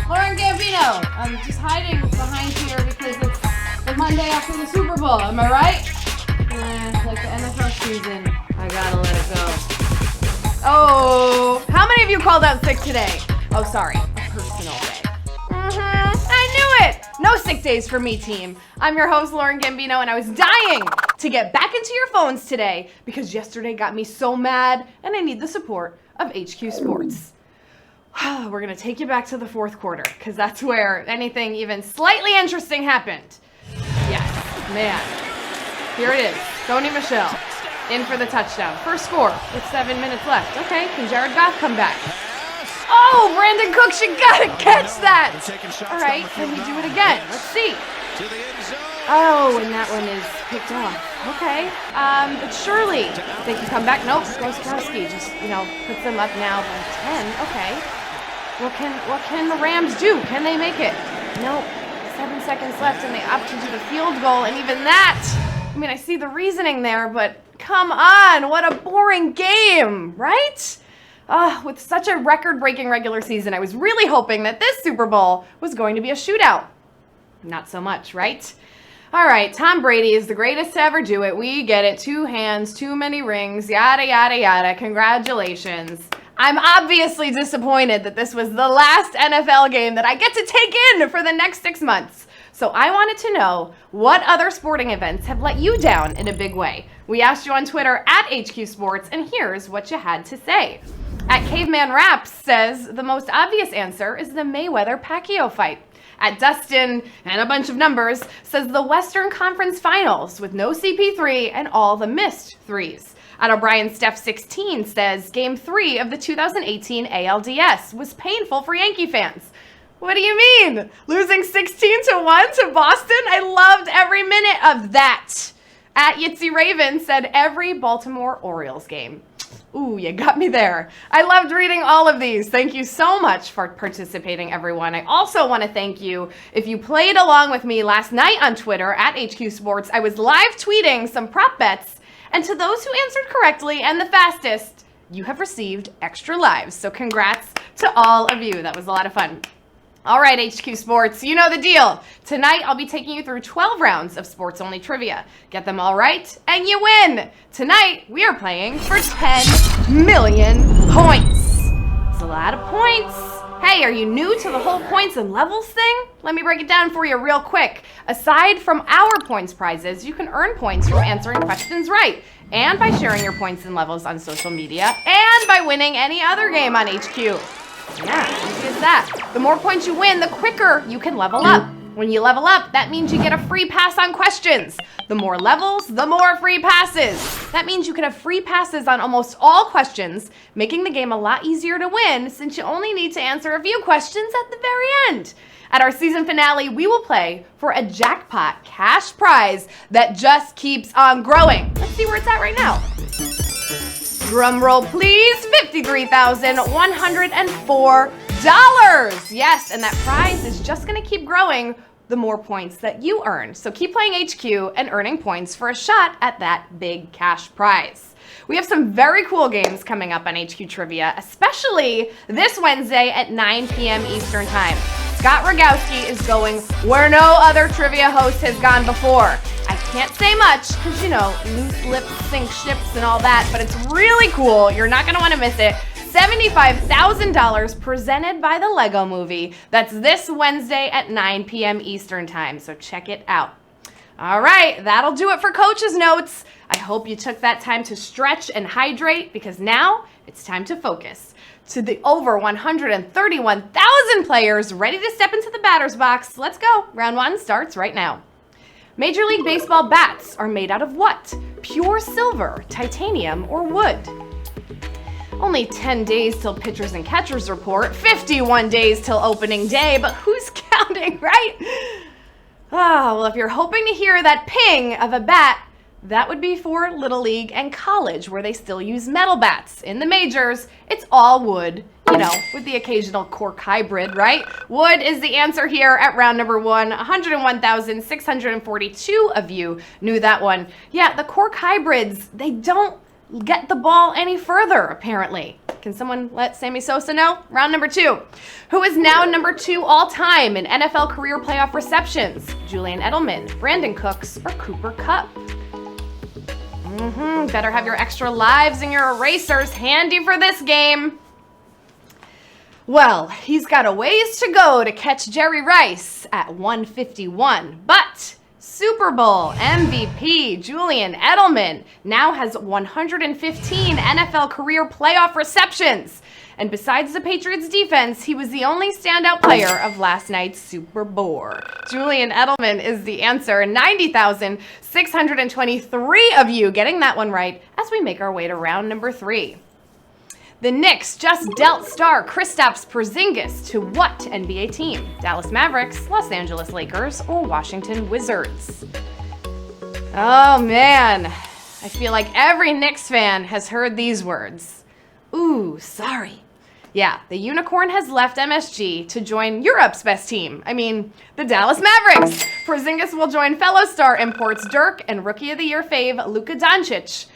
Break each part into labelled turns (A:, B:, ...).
A: Lauren Gambino. I'm just hiding behind here because it's the Monday after the Super Bowl. Am I right? It's like the NFL season. I gotta let it go. Oh, how many of you called out sick today? Oh, sorry, a personal day. I knew it! No sick days for me, team. I'm your host, Lauren Gambino, and I was dying to get back into your phones today because yesterday got me so mad and I need the support of HQ Sports. We're gonna take you back to the fourth quarter because that's where anything even slightly interesting happened. Yes, man. Here it is. Sony Michel in for the touchdown. First score with 7 minutes left. Okay, can Jared Goff come back? Oh, Brandon Cooks, you gotta catch that! All right, can we do it again? Let's see. Oh, and that one is picked off. Okay, but surely they can come back. Nope, Groskowski just, puts them up now by 10. Okay. What can the Rams do? Can they make it? Nope. 7 seconds left and they opt to do the field goal, and even that, I see the reasoning there, but come on, what a boring game, right? With such a record-breaking regular season, I was really hoping that this Super Bowl was going to be a shootout. Not so much, right? All right, Tom Brady is the greatest to ever do it. We get it. 2 hands, too many rings, yada, yada, yada. Congratulations. I'm obviously disappointed that this was the last NFL game that I get to take in for the next 6 months. So I wanted to know what other sporting events have let you down in a big way. We asked you on Twitter at HQ Sports, and here's what you had to say. At Caveman Raps says the most obvious answer is the Mayweather-Pacquiao fight. At Dustin, and a bunch of numbers, says the Western Conference Finals with no CP3 and all the missed threes. At O'Brien Steph 16 says Game 3 of the 2018 ALDS was painful for Yankee fans. What do you mean? Losing 16-1 to Boston? I loved every minute of that. At Yitzy Raven said every Baltimore Orioles game. Ooh, you got me there. I loved reading all of these. Thank you so much for participating, everyone. I also want to thank you if you played along with me last night on Twitter at HQ Sports. I was live tweeting some prop bets, and to those who answered correctly and the fastest, you have received extra lives. So congrats to all of you. That was a lot of fun. All right, HQ Sports, you know the deal. Tonight, I'll be taking you through 12 rounds of sports-only trivia. Get them all right, and you win. Tonight, we are playing for 10 million points. It's a lot of points. Hey, are you new to the whole points and levels thing? Let me break it down for you real quick. Aside from our points prizes, you can earn points from answering questions right, and by sharing your points and levels on social media, and by winning any other game on HQ. Yeah, easy as that. The more points you win, the quicker you can level up. When you level up, that means you get a free pass on questions. The more levels, the more free passes. That means you can have free passes on almost all questions, making the game a lot easier to win since you only need to answer a few questions at the very end. At our season finale, we will play for a jackpot cash prize that just keeps on growing. Let's see where it's at right now. Drum roll, please. $53,104. Yes, and that prize is just going to keep growing the more points that you earn. So keep playing HQ and earning points for a shot at that big cash prize. We have some very cool games coming up on HQ Trivia, especially this Wednesday at 9 p.m. Eastern Time. Scott Rogowski is going where no other trivia host has gone before. I can't say much because, loose lips sink ships and all that, but it's really cool. You're not going to want to miss it. $75,000 presented by the Lego Movie. That's this Wednesday at 9 p.m. Eastern Time, so check it out. All right, that'll do it for Coach's Notes. I hope you took that time to stretch and hydrate because now it's time to focus. To the over 131,000 players ready to step into the batter's box, let's go. Round 1 starts right now. Major League Baseball bats are made out of what? Pure silver, titanium, or wood? Only 10 days till pitchers and catchers report, 51 days till opening day, but who's counting, right? Well, if you're hoping to hear that ping of a bat, that would be for Little League and college, where they still use metal bats. In the majors, it's all wood, with the occasional cork hybrid, right? Wood is the answer here at round number 1. 101,642 of you knew that one. Yeah, the cork hybrids, they don't get the ball any further, apparently. Can someone let Sammy Sosa know? Round number 2. Who is now number 2 all-time in NFL career playoff receptions? Julian Edelman, Brandon Cooks, or Cooper Kupp? Better have your extra lives and your erasers handy for this game. Well, he's got a ways to go to catch Jerry Rice at 151, but Super Bowl MVP Julian Edelman now has 115 NFL career playoff receptions. And besides the Patriots defense, he was the only standout player of last night's Super Bowl. Julian Edelman is the answer. 90,623 of you getting that one right as we make our way to round number 3. The Knicks just dealt star Kristaps Porzingis to what NBA team? Dallas Mavericks, Los Angeles Lakers, or Washington Wizards? Oh man, I feel like every Knicks fan has heard these words. Ooh, sorry. Yeah, the unicorn has left MSG to join Europe's best team. I mean, the Dallas Mavericks. Porzingis will join fellow star imports Dirk and Rookie of the Year fave Luka Doncic.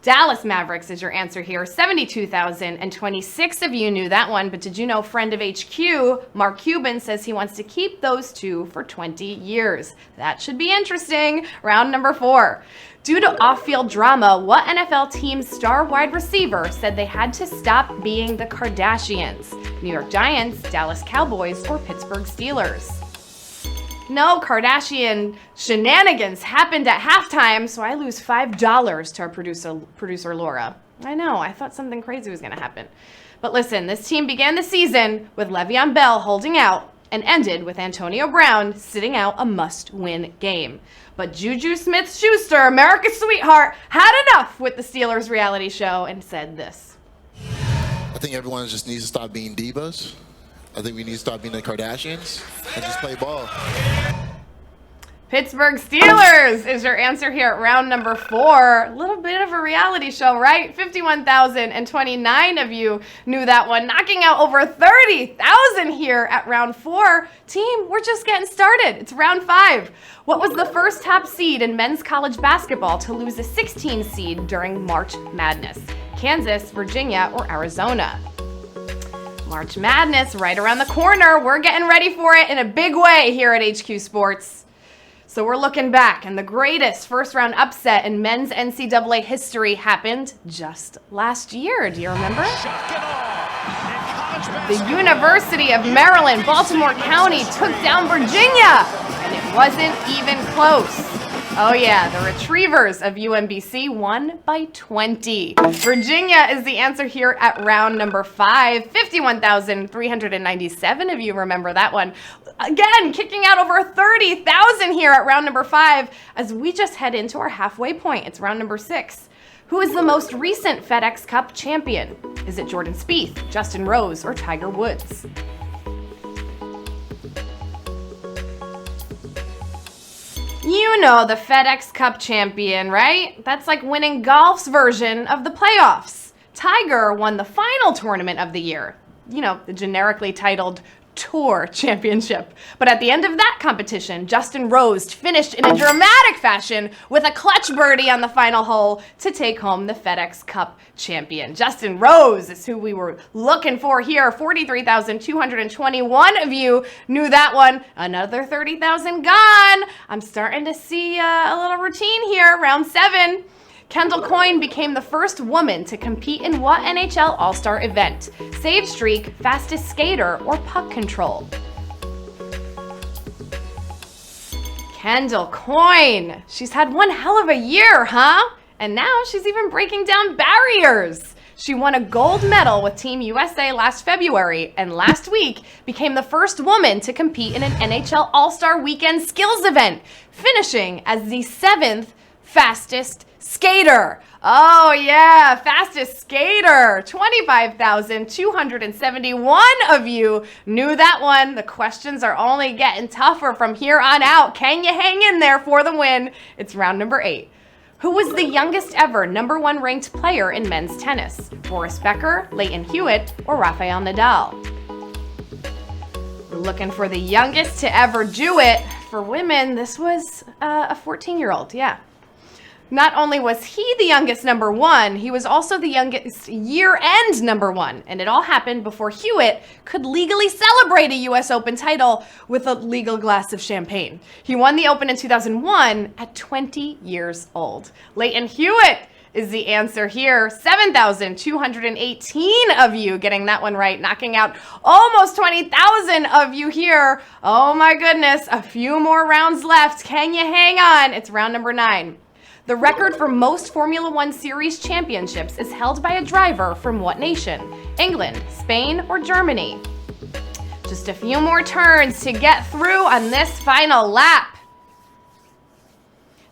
A: Dallas Mavericks is your answer here. 72,026 of you knew that one, but did you know friend of HQ, Mark Cuban, says he wants to keep those two for 20 years. That should be interesting. Round number 4. Due to off-field drama, what NFL team's star wide receiver said they had to stop being the Kardashians? New York Giants, Dallas Cowboys, or Pittsburgh Steelers? No Kardashian shenanigans happened at halftime, so I lose $5 to our producer Laura. I know, I thought something crazy was going to happen. But listen, this team began the season with Le'Veon Bell holding out and ended with Antonio Brown sitting out a must-win game. But Juju Smith-Schuster, America's sweetheart, had enough with the Steelers reality show and said this.
B: I think everyone just needs to stop being divas. I think we need to stop being the Kardashians and just play ball.
A: Pittsburgh Steelers is your answer here at round number 4. A little bit of a reality show, right? 51,029 of you knew that one, knocking out over 30,000 here at round 4. Team, we're just getting started. It's round 5. What was the first top seed in men's college basketball to lose a 16 seed during March Madness? Kansas, Virginia, or Arizona? March Madness right around the corner. We're getting ready for it in a big way here at HQ Sports. So we're looking back, and the greatest first-round upset in men's NCAA history happened just last year. Do you remember? The University of Maryland, Baltimore County took down Virginia, and it wasn't even close. Oh yeah, the Retrievers of UMBC won by 20. Virginia is the answer here at round number 5. 51,397 of you remember that one. Again, kicking out over 30,000 here at round number 5 as we just head into our halfway point. It's round number 6. Who is the most recent FedEx Cup champion? Is it Jordan Spieth, Justin Rose, or Tiger Woods? You know the FedEx Cup champion, right? That's like winning golf's version of the playoffs. Tiger won the final tournament of the year. You know, the generically titled Tour Championship. But at the end of that competition, Justin Rose finished in a dramatic fashion with a clutch birdie on the final hole to take home the FedEx Cup champion. Justin Rose is who we were looking for here. 43,221 of you knew that one. Another 30,000 gone. I'm starting to see a little routine here. Round 7. Kendall Coyne became the first woman to compete in what NHL All-Star event? Save streak, fastest skater, or puck control? Kendall Coyne. She's had one hell of a year, huh? And now she's even breaking down barriers. She won a gold medal with Team USA last February, and last week became the first woman to compete in an NHL All-Star Weekend skills event, finishing as the 7th fastest skater. Oh yeah, fastest skater. 25,271 of you knew that one. The questions are only getting tougher from here on out. Can you hang in there for the win? It's round number 8. Who was the youngest ever #1 ranked player in men's tennis? Boris Becker, Leighton Hewitt, or Rafael Nadal? We're looking for the youngest to ever do it. For women, this was a 14-year-old, yeah. Not only was he the youngest number one, he was also the youngest year-end number one. And it all happened before Hewitt could legally celebrate a US Open title with a legal glass of champagne. He won the Open in 2001 at 20 years old. Leighton Hewitt is the answer here. 7,218 of you getting that one right, knocking out almost 20,000 of you here. Oh my goodness, a few more rounds left. Can you hang on? It's round number 9. The record for most Formula One Series championships is held by a driver from what nation? England, Spain, or Germany? Just a few more turns to get through on this final lap.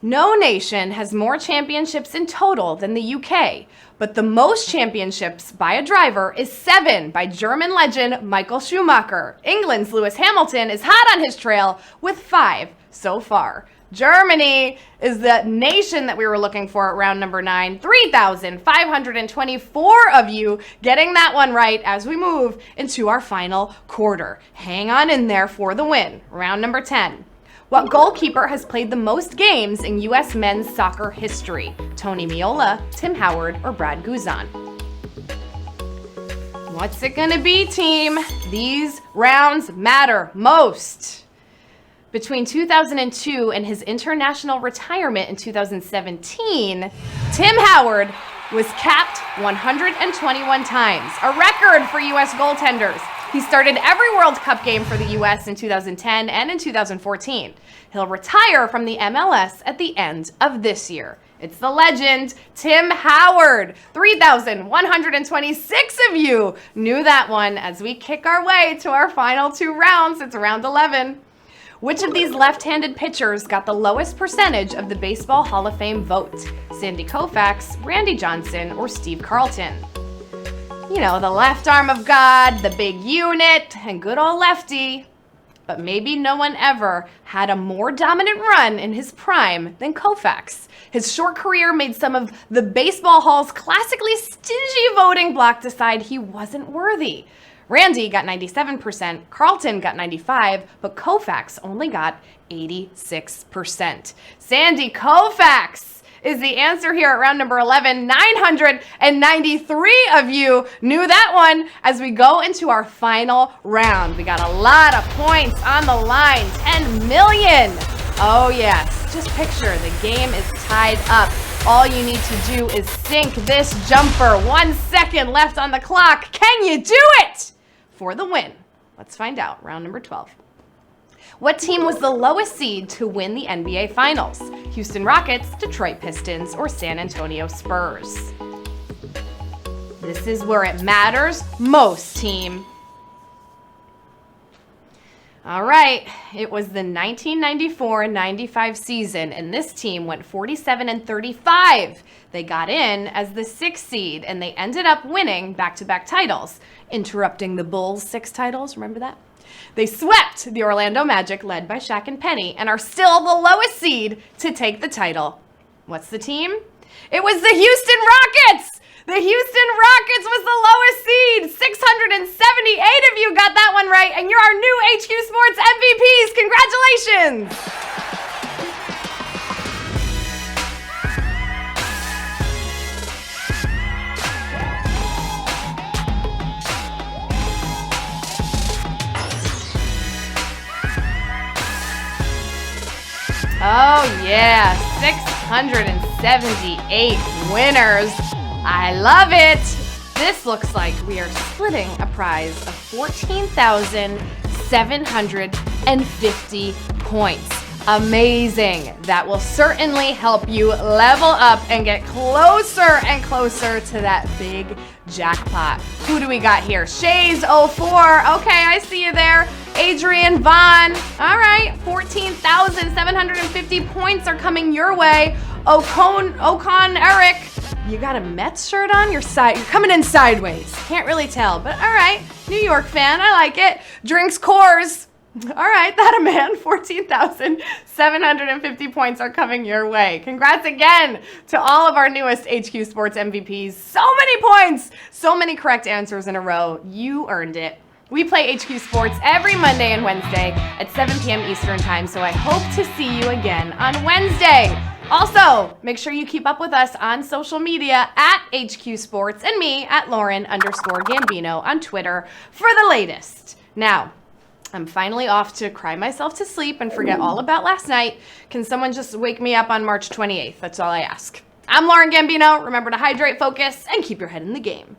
A: No nation has more championships in total than the UK, but the most championships by a driver is 7 by German legend Michael Schumacher. England's Lewis Hamilton is hot on his trail with 5 so far. Germany is the nation that we were looking for at round number 9. 3,524 of you getting that one right as we move into our final quarter. Hang on in there for the win. Round number 10. What goalkeeper has played the most games in U.S. men's soccer history? Tony Meola, Tim Howard, or Brad Guzan? What's it gonna be, team? These rounds matter most. Between 2002 and his international retirement in 2017, Tim Howard was capped 121 times, a record for U.S. goaltenders. He started every World Cup game for the U.S. in 2010 and in 2014. He'll retire from the MLS at the end of this year. It's the legend, Tim Howard. 3,126 of you knew that one as we kick our way to our final 2 rounds. It's round 11. Which of these left-handed pitchers got the lowest percentage of the Baseball Hall of Fame vote? Sandy Koufax, Randy Johnson, or Steve Carlton? You know, the left arm of God, the big unit, and good old lefty. But maybe no one ever had a more dominant run in his prime than Koufax. His short career made some of the Baseball Hall's classically stingy voting bloc decide he wasn't worthy. Randy got 97%, Carlton got 95%, but Koufax only got 86%. Sandy Koufax is the answer here at round number 11. 993 of you knew that one as we go into our final round. We got a lot of points on the line, 10 million. Oh yes, just picture the game is tied up. All you need to do is sink this jumper. 1 second left on the clock. Can you do it? For the win. Let's find out. Round number 12. What team was the lowest seed to win the NBA Finals? Houston Rockets, Detroit Pistons, or San Antonio Spurs? This is where it matters most, team. All right, it was the 1994-95 season, and this team went 47-35. They got in as the 6th seed, and they ended up winning back-to-back titles, interrupting the Bulls' 6 titles. Remember that? They swept the Orlando Magic, led by Shaq and Penny, and are still the lowest seed to take the title. What's the team? It was the Houston Rockets! The Houston Rockets was the lowest seed. 678 of you got that one right, and you're our new HQ Sports MVPs. Congratulations! Oh yeah, 678 winners. I love it. This looks like we are splitting a prize of 14,750 points. Amazing. That will certainly help you level up and get closer and closer to that big jackpot. Who do we got here? Shays04. Okay, I see you there. Adrian Vaughn. All right, 14,750 points are coming your way. Ocon Eric. You got a Mets shirt on? You're coming in sideways. Can't really tell, but all right. New York fan, I like it. Drinks Coors. All right, that a man. 14,750 points are coming your way. Congrats again to all of our newest HQ Sports MVPs. So many points, so many correct answers in a row. You earned it. We play HQ Sports every Monday and Wednesday at 7 p.m. Eastern Time, so I hope to see you again on Wednesday. Also, make sure you keep up with us on social media at HQ Sports and me at Lauren_Gambino on Twitter for the latest. Now, I'm finally off to cry myself to sleep and forget all about last night. Can someone just wake me up on March 28th? That's all I ask. I'm Lauren Gambino. Remember to hydrate, focus, and keep your head in the game.